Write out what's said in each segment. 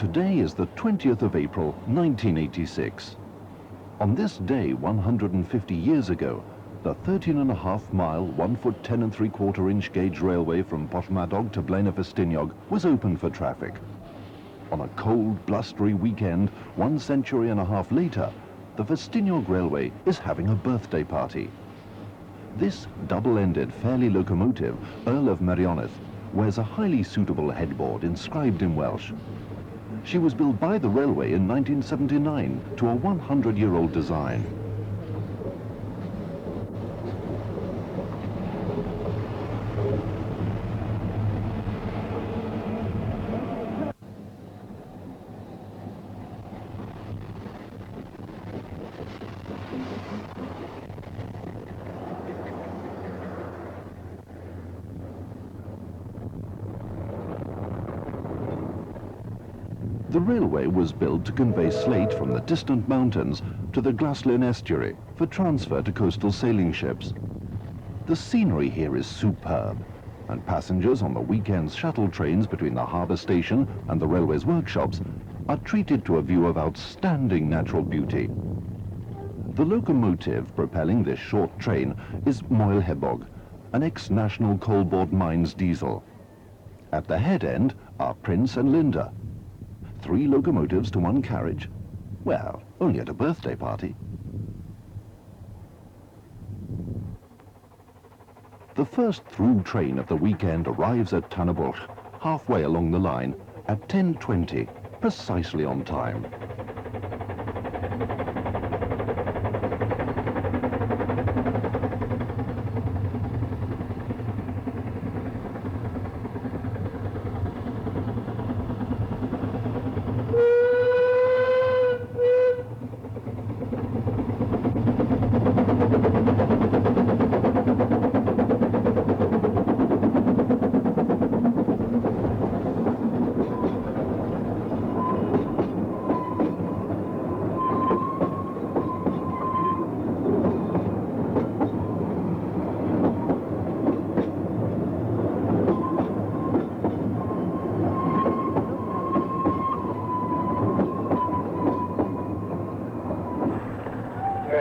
Today is the 20th of April, 1986. On this day, 150 years ago, the 13.5-mile, 1 foot 10 3/4 gauge railway from Porthmadog to Ffestiniog was open for traffic. On a cold, blustery weekend, 1 century and a half later, the Ffestiniog railway is having a birthday party. This double-ended fairly locomotive, Earl of Merioneth, wears a highly suitable headboard inscribed in Welsh. She was built by the railway in 1979 to a 100-year-old design. The railway was built to convey slate from the distant mountains to the Glasslyn estuary for transfer to coastal sailing ships. The scenery here is superb, and passengers on the weekend's shuttle trains between the harbour station and the railway's workshops are treated to a view of outstanding natural beauty. The locomotive propelling this short train is Moel Hebog, an ex-National Coal Board Mines diesel. At the head end are Prince and Linda. 3 locomotives to 1 carriage? Well, only at a birthday party. The first through train of the weekend arrives at Tanabwlch, halfway along the line, at 10:20, precisely on time.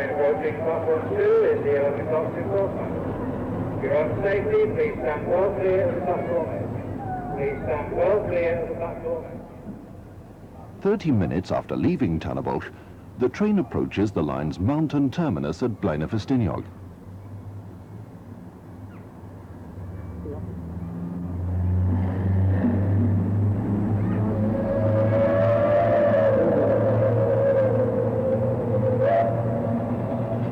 Approaching platform 2 is the 11 o'clock to Porthmadog. For your own safety, please stand well clear of the platform edge. Please stand well clear of the platform edge. 30 minutes after leaving Tanabwlch, the train approaches the line's mountain terminus at Ffestiniog.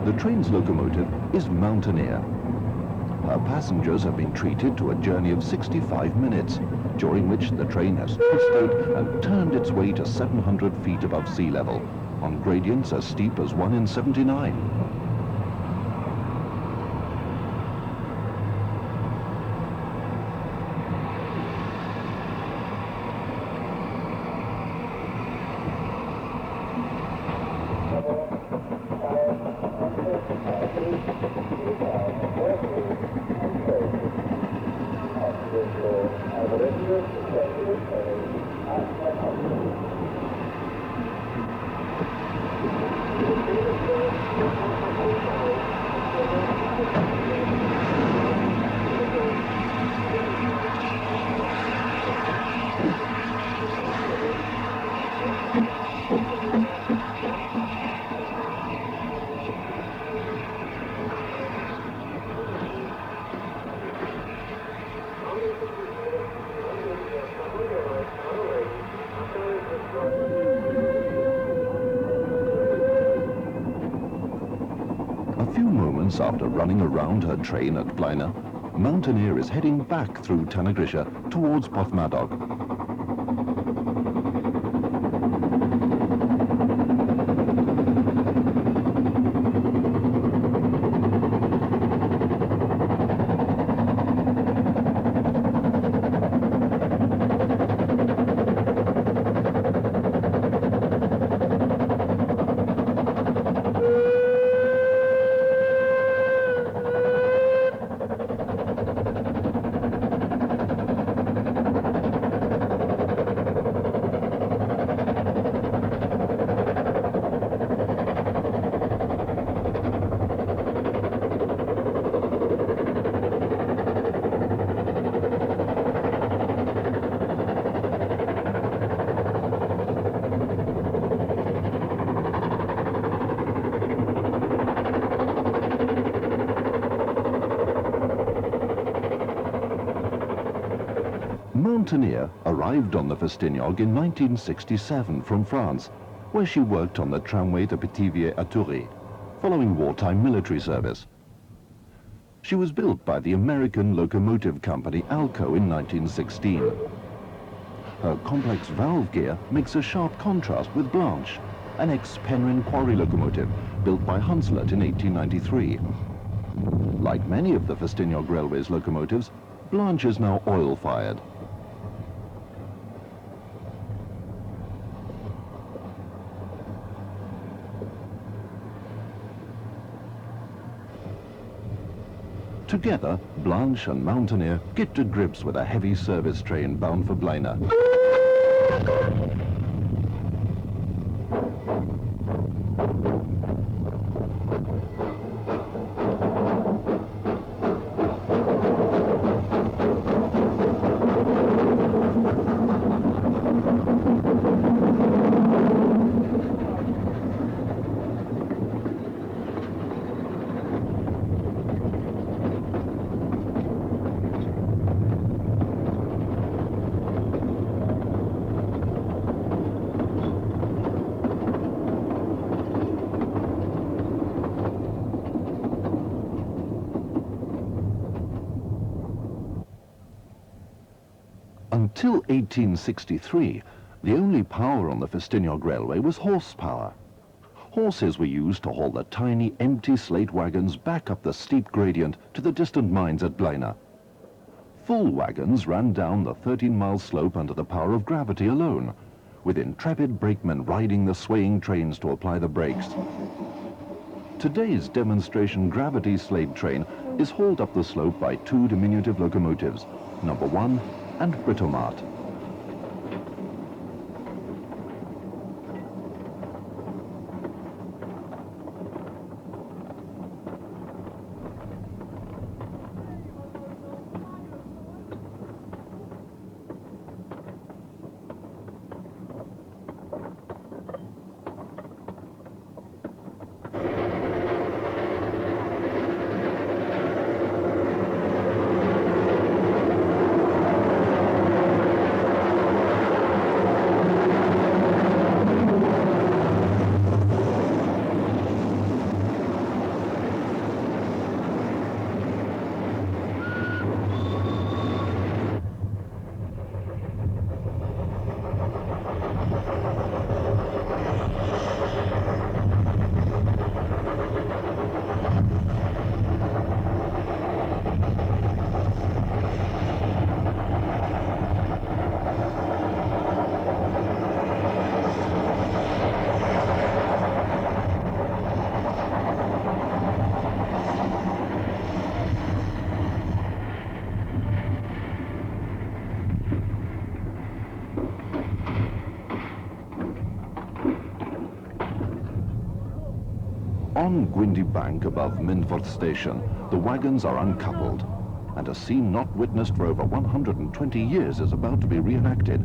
The train's locomotive is Mountaineer. Her passengers have been treated to a journey of 65 minutes, during which the train has twisted and turned its way to 700 feet above sea level, on gradients as steep as 1 in 79. After running around her train at Blaena, Mountaineer is heading back through Tanagrisha towards Porthmadog. Mountaineer arrived on the Ffestiniog in 1967 from France, where she worked on the tramway to Pithiviers à Toury, following wartime military service. She was built by the American Locomotive company Alco in 1916. Her complex valve gear makes a sharp contrast with Blanche, an ex-Penryn quarry locomotive built by Hunslet in 1893. Like many of the Ffestiniog Railway's locomotives, Blanche is now oil-fired. Together, Blanche and Mountaineer get to grips with a heavy service train bound for Blanche. Until 1863, the only power on the Ffestiniog Railway was horsepower. Horses were used to haul the tiny, empty slate wagons back up the steep gradient to the distant mines at Blanche. Full wagons ran down the 13-mile slope under the power of gravity alone, with intrepid brakemen riding the swaying trains to apply the brakes. Today's demonstration gravity slate train is hauled up the slope by two diminutive locomotives, number 1 and Britomart. On Gwyndy Bank above Minforth Station, the wagons are uncoupled, and a scene not witnessed for over 120 years is about to be reenacted.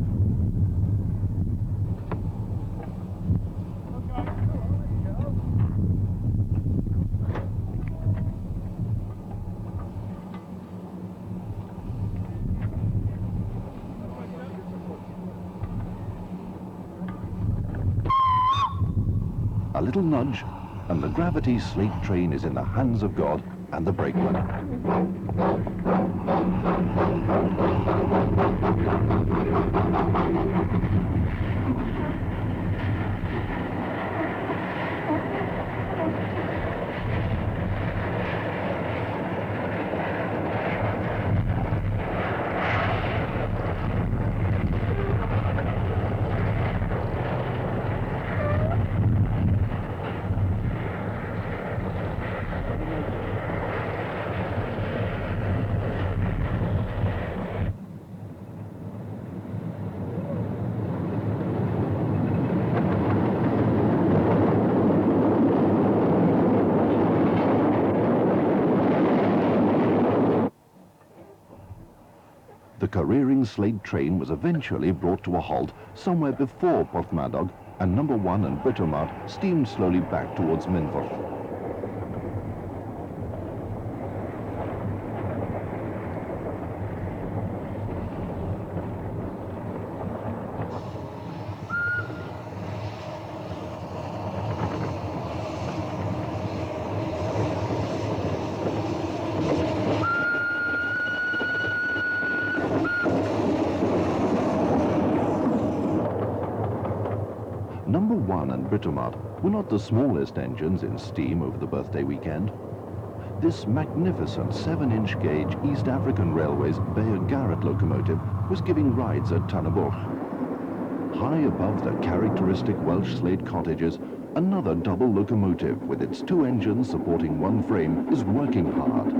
A little nudge, and the gravity slate train is in the hands of God and the brakeman. The careering slate train was eventually brought to a halt somewhere before Porthmadog, and number 1 and Britomart steamed slowly back towards Minforth. 1 and Britomart were not the smallest engines in steam over the birthday weekend. This magnificent 7-inch gauge East African Railways Bayeux-Garrett locomotive was giving rides at Tannenburg. High above the characteristic Welsh slate cottages, another double locomotive with its 2 engines supporting 1 frame is working hard.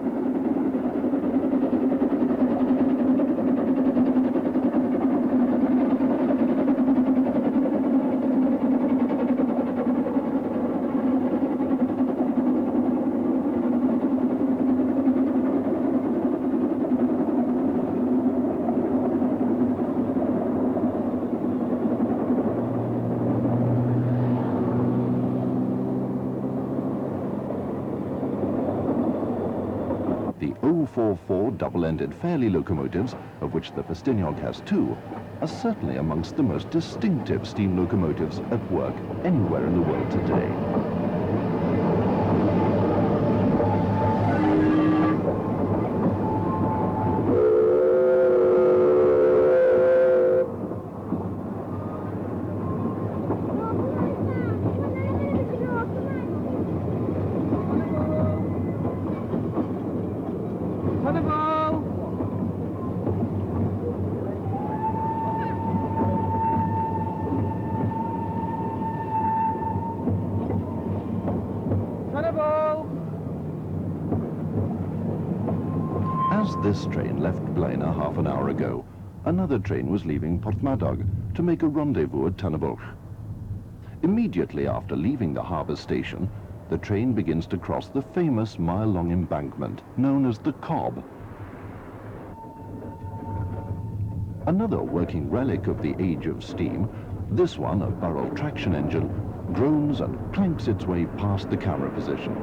The 044 double-ended Fairley locomotives, of which the Ffestiniog has 2, are certainly amongst the most distinctive steam locomotives at work anywhere in the world today. As this train left Blanche half an hour ago, another train was leaving Porthmadog to make a rendezvous at Tannenburg. Immediately after leaving the harbour station, the train begins to cross the famous mile-long embankment known as the Cob. Another working relic of the age of steam, this one, a Burrell traction engine, groans and clanks its way past the camera position.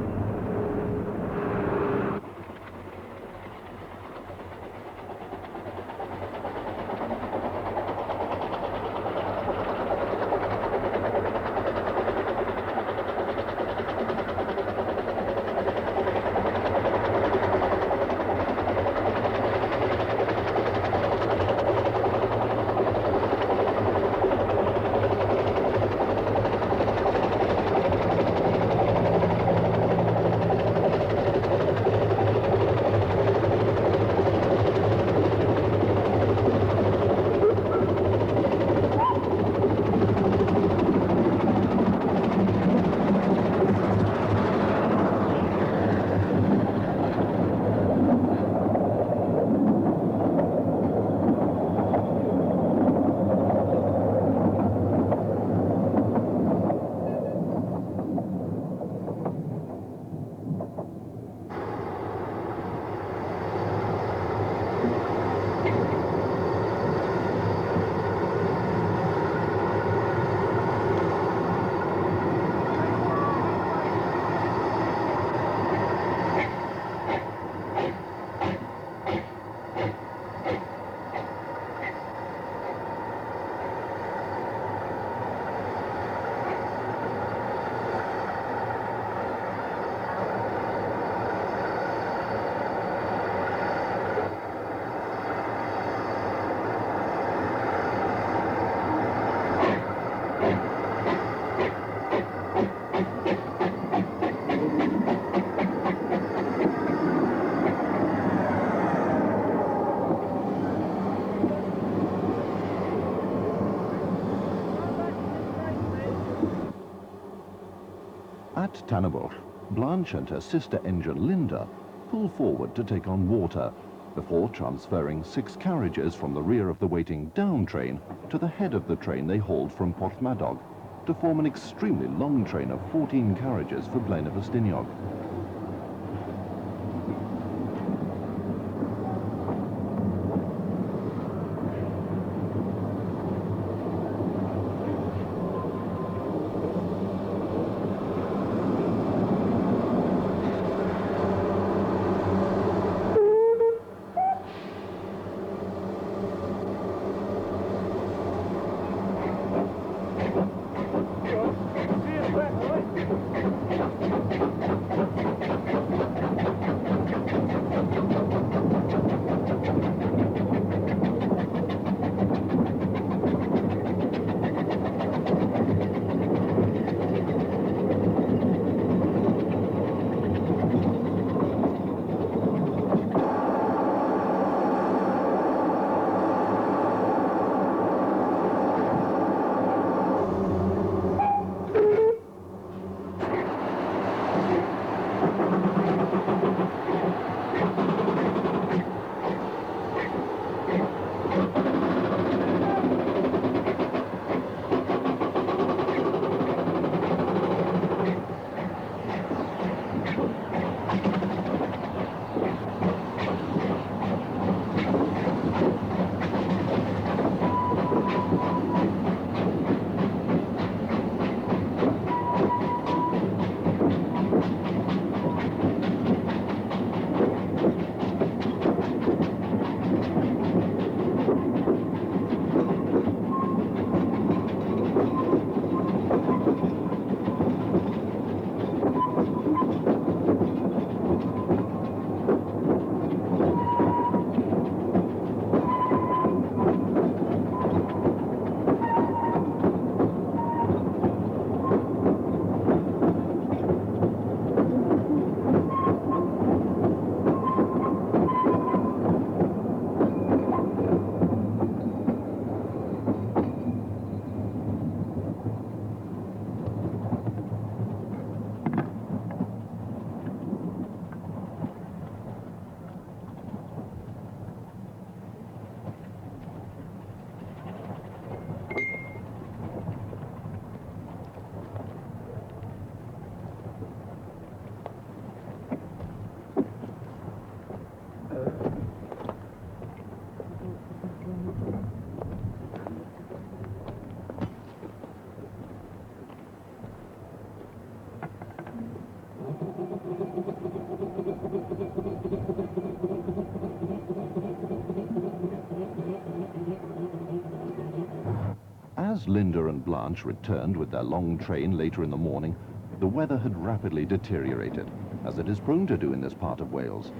At Tannenburg, Blanche and her sister engine Linda pull forward to take on water before transferring 6 carriages from the rear of the waiting down train to the head of the train they hauled from Porthmadog to form an extremely long train of 14 carriages for Blanche Ffestiniog. As Linda and Blanche returned with their long train later in the morning, the weather had rapidly deteriorated, as it is prone to do in this part of Wales.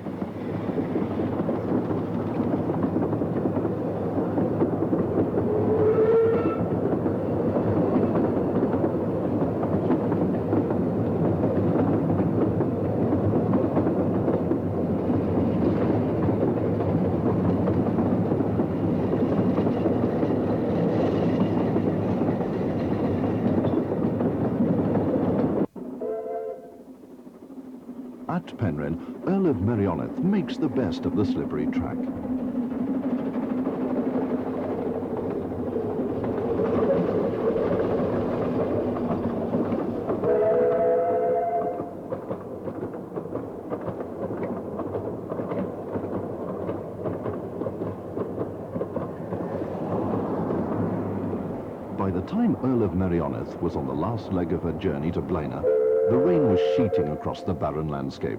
At Penryn, Earl of Merioneth makes the best of the slippery track. By the time Earl of Merioneth was on the last leg of her journey to Blaenau, the rain was sheeting across the barren landscape.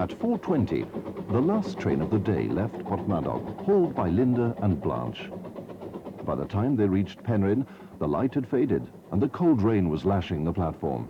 At 4:20, the last train of the day left Porthmadog, hauled by Linda and Blanche. By the time they reached Penryn, the light had faded and the cold rain was lashing the platform.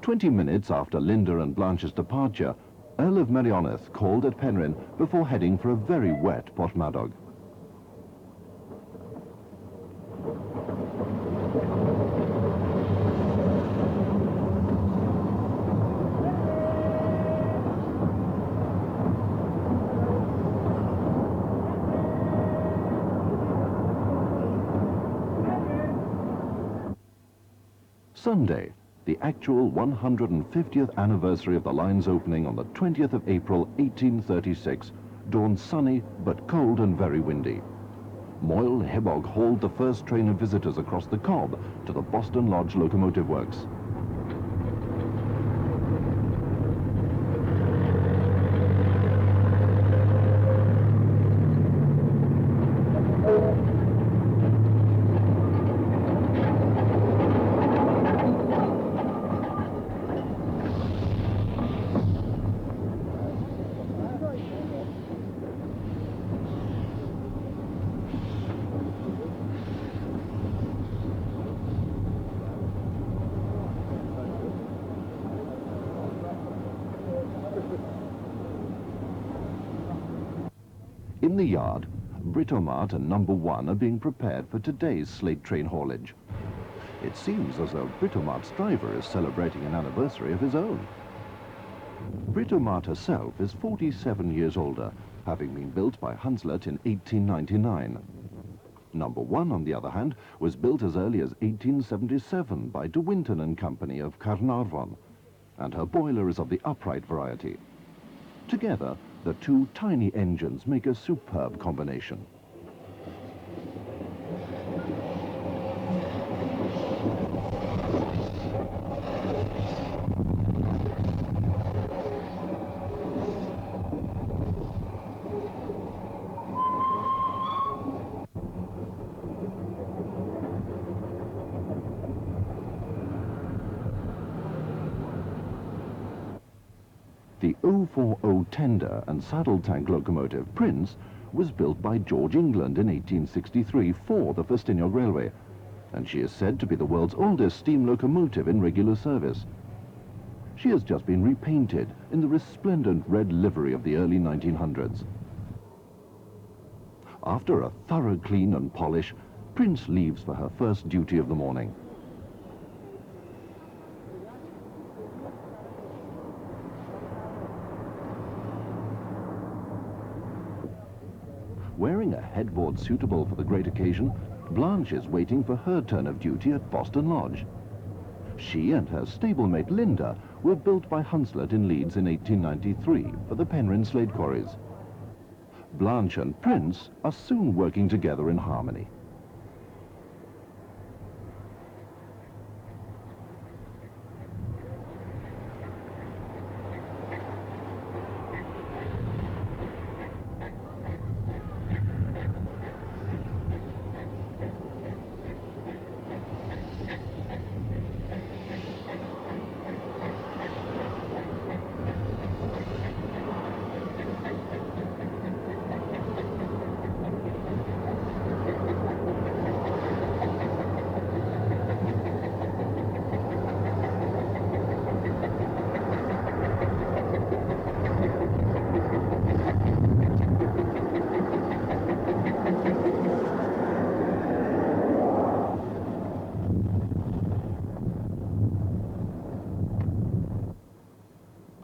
"20 minutes after Linda and Blanche's departure, Earl of Merioneth called at Penryn before heading for a very wet Porthmadog. Sunday, the actual 150th anniversary of the line's opening on the 20th of April 1836, dawned sunny but cold and very windy. Moyle Hebog hauled the first train of visitors across the Cobb to the Boston Lodge Locomotive Works. In the yard, Britomart and Number 1 are being prepared for today's Slate train haulage. It seems as though Britomart's driver is celebrating an anniversary of his own. Britomart herself is 47 years older, having been built by Hunslet in 1899. Number 1, on the other hand, was built as early as 1877 by De Winton and Company of Carnarvon, and her boiler is of the upright variety. Together, the two tiny engines make a superb combination. The 040 tender and saddle tank locomotive Prince was built by George England in 1863 for the Ffestiniog Railway, and she is said to be the world's oldest steam locomotive in regular service. She has just been repainted in the resplendent red livery of the early 1900s. After a thorough clean and polish, Prince leaves for her first duty of the morning. Wearing a headboard suitable for the great occasion, Blanche is waiting for her turn of duty at Boston Lodge. She and her stablemate Linda were built by Hunslet in Leeds in 1893 for the Penryn Slate quarries. Blanche and Prince are soon working together in harmony.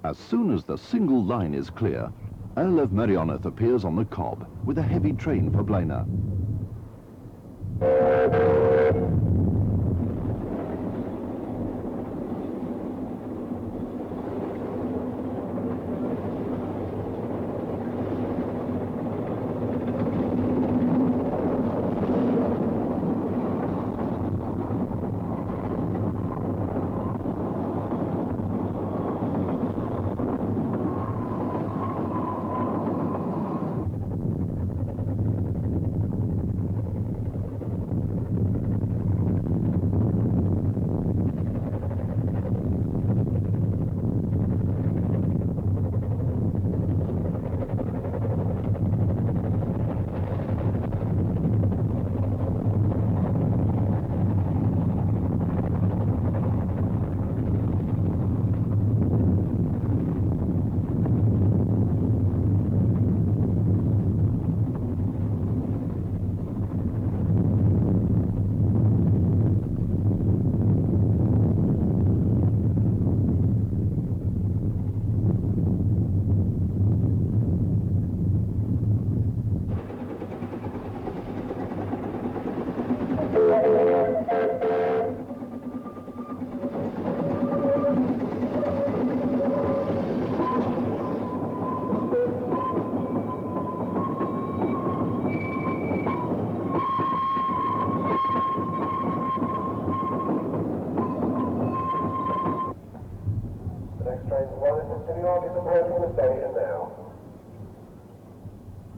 As soon as the single line is clear, Earl of Merioneth appears on the cob with a heavy train for Blaina.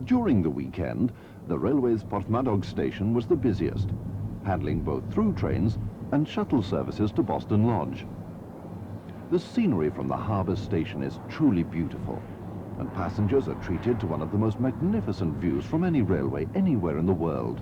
During the weekend, the railway's Porthmadog station was the busiest, handling both through trains and shuttle services to Boston Lodge. The scenery from the harbour station is truly beautiful, and passengers are treated to one of the most magnificent views from any railway anywhere in the world.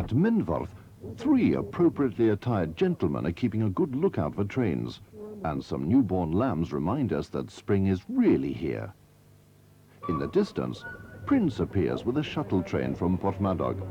At Minvorth, 3 appropriately attired gentlemen are keeping a good lookout for trains, and some newborn lambs remind us that spring is really here. In the distance, Prince appears with a shuttle train from Porthmadog.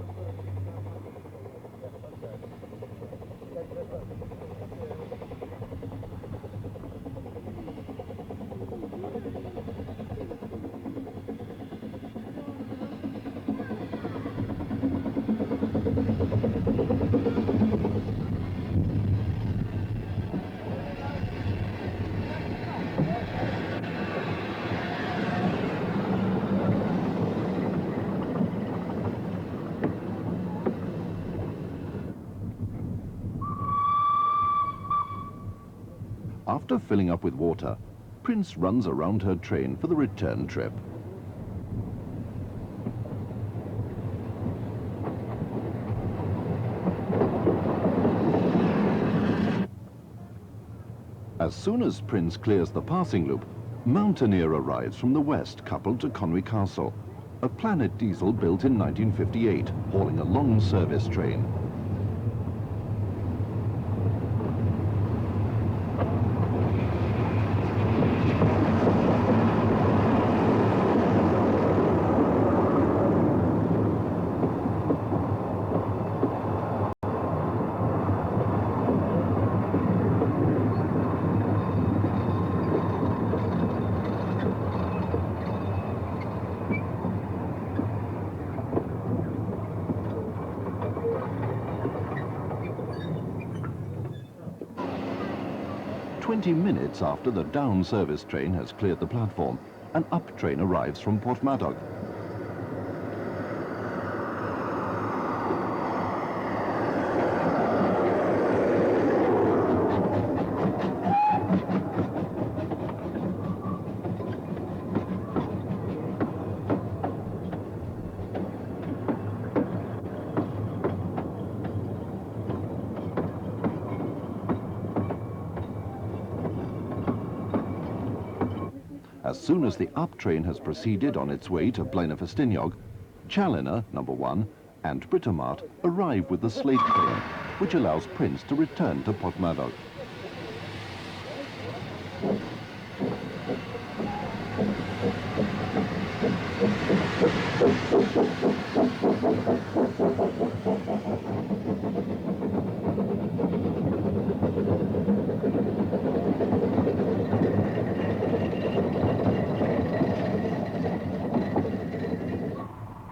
After filling up with water, Prince runs around her train for the return trip. As soon as Prince clears the passing loop, Mountaineer arrives from the west, coupled to Conwy Castle, a Planet diesel built in 1958, hauling a long service train. Minutes after the down service train has cleared the platform, an up train arrives from Porthmadog. As soon as the up train has proceeded on its way to Ffestiniog, Chaloner, number 1, and Britomart arrive with the Slate train, which allows Prince to return to Porthmadog.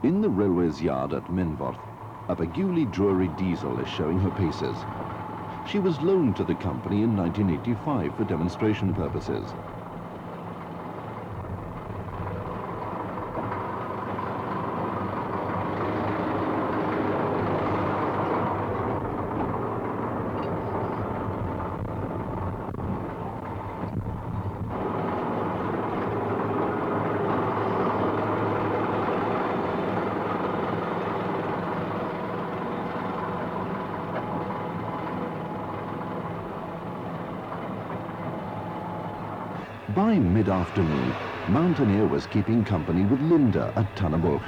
In the railway's yard at Minvorth, a Beguli Drury diesel is showing her paces. She was loaned to the company in 1985 for demonstration purposes. By mid-afternoon, Mountaineer was keeping company with Linda at Tannenburg.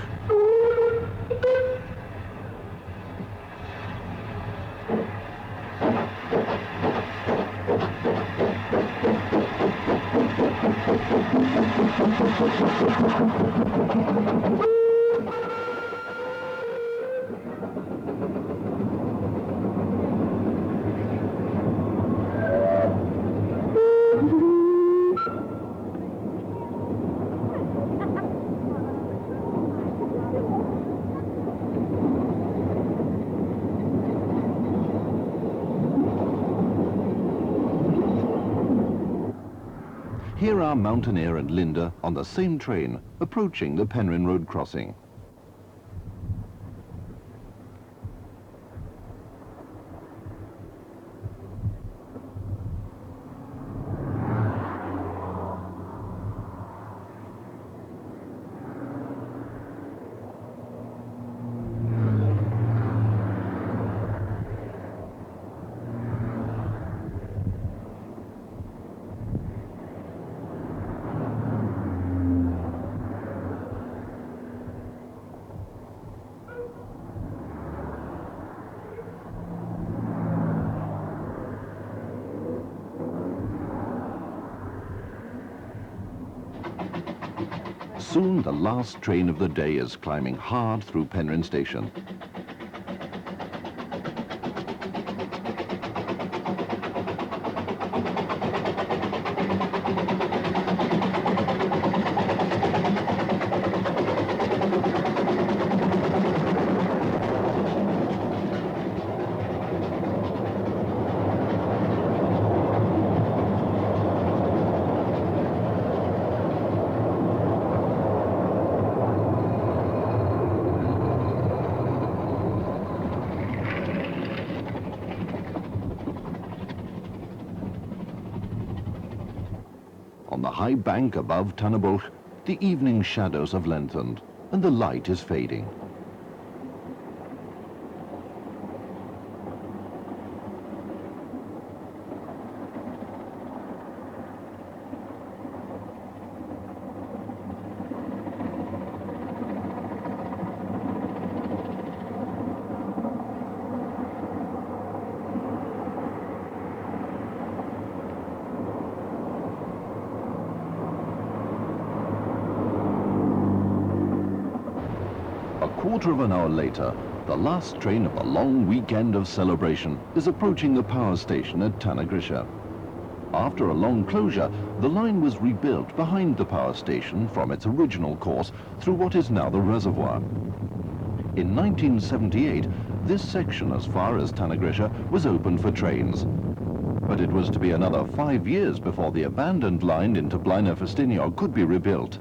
Here are Mountaineer and Linda on the same train, approaching the Penryn Road crossing. Soon the last train of the day is climbing hard through Penryn Station. On the high bank above Tannabulch, the evening shadows have lengthened and the light is fading. A quarter of an hour later, the last train of a long weekend of celebration is approaching the power station at Tannagrisha. After a long closure, the line was rebuilt behind the power station from its original course through what is now the reservoir. In 1978, this section as far as Tannagrisha was opened for trains. But it was to be another 5 years before the abandoned line into Ffestiniog could be rebuilt.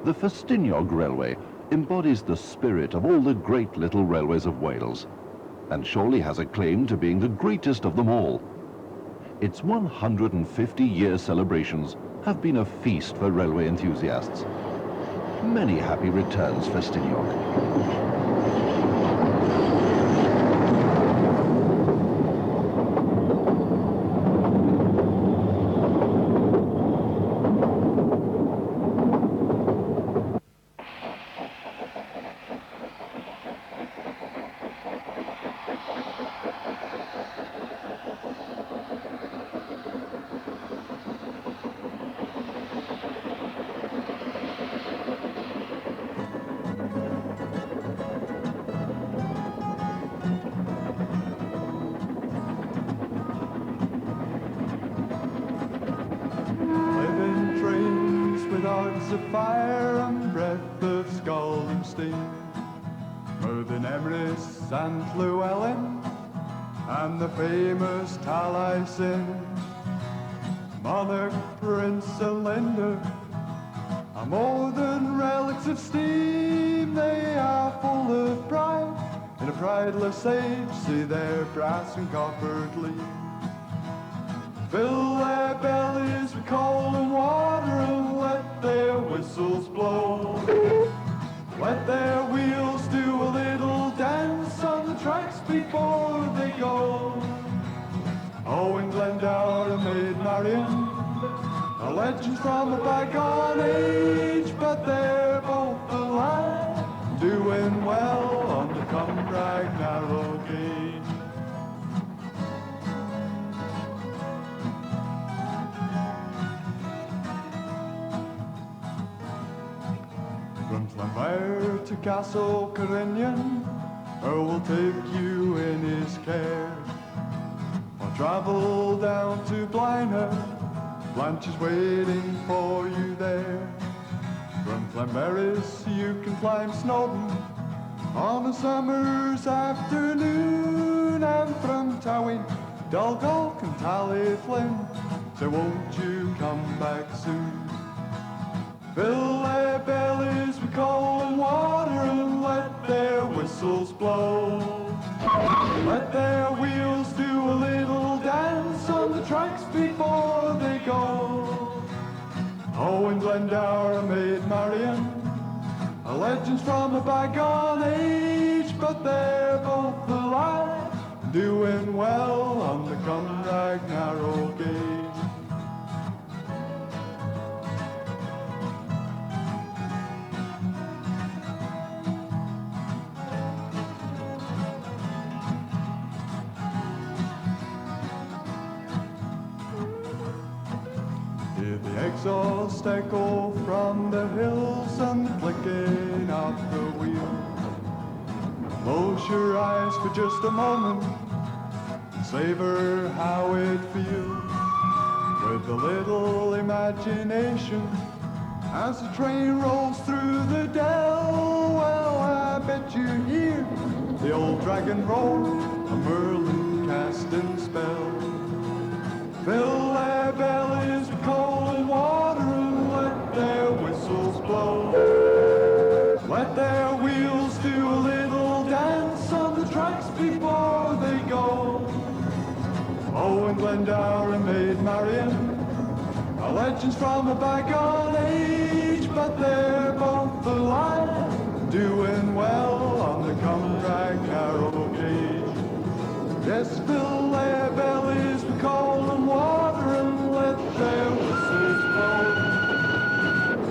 The Ffestiniog Railway embodies the spirit of all the great little railways of Wales, and surely has a claim to being the greatest of them all. Its 150-year celebrations have been a feast for railway enthusiasts. Many happy returns, Ffestiniog. Of fire and breath of scalding steam, moving Emrys and Llewellyn and the famous Taliesin, monarch, prince and lender, are more than relics of steam. They are full of pride, in a prideless age see their brass and copper gleam. Fill their bellies with coal and water and let their whistles blow. Let their wheels do a little dance on the tracks before they go. Owen Glendower and Maid Marian are legends from a bygone age, but they're both alive, doing well on the Cumbraeg narrow gauge. From Llanfair to Castle Corinion, Earl will take you in his care. Or travel down to Blaenau, Blanche is waiting for you there. From Clanberris you can climb Snowdon on a summer's afternoon, and from Towing, Dulgolk and Tallyflin, so won't you come back soon? Fill their bellies with coal and water and let their whistles blow. Let their wheels do a little dance on the tracks before they go. Oh, in Glendower, Maid Marian, a legends from a bygone age, but they're both alive, doing well on the Cumrag narrow gauge. Hear the exhaust echo from the hills and the clicking of the wheel. Close your eyes for just a moment and savor how it feels. With a little imagination as the train rolls through the dell, well, I bet you hear the old dragon roar, a Merlin casting spell. Fill their bellies with coal and water and let their whistles blow. Let their wheels do a little dance on the tracks before they go. Oh, and Glendower and Maid Marian are legends from a bygone age, but they're both alive, doing well on the Cumrag narrow gauge. Yes, fill their bellies with coal and water and let their whistles blow.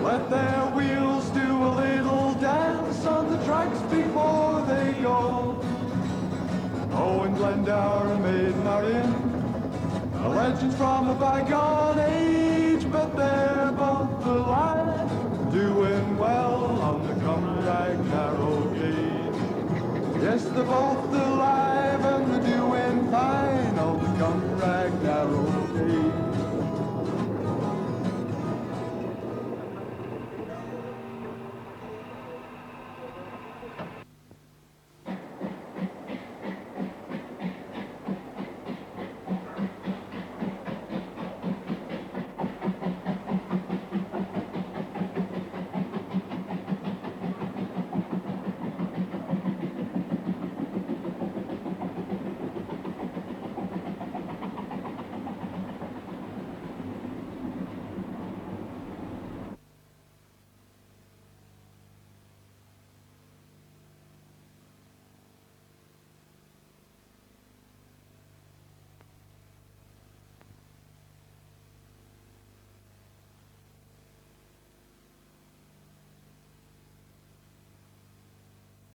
Let their wheels do a little dance on the tracks before they go. Oh, and Glendower and Maid Marian are legends from a bygone age, but they're both alive, doing well on the Cumrag narrow gauge. Yes, they're both alive.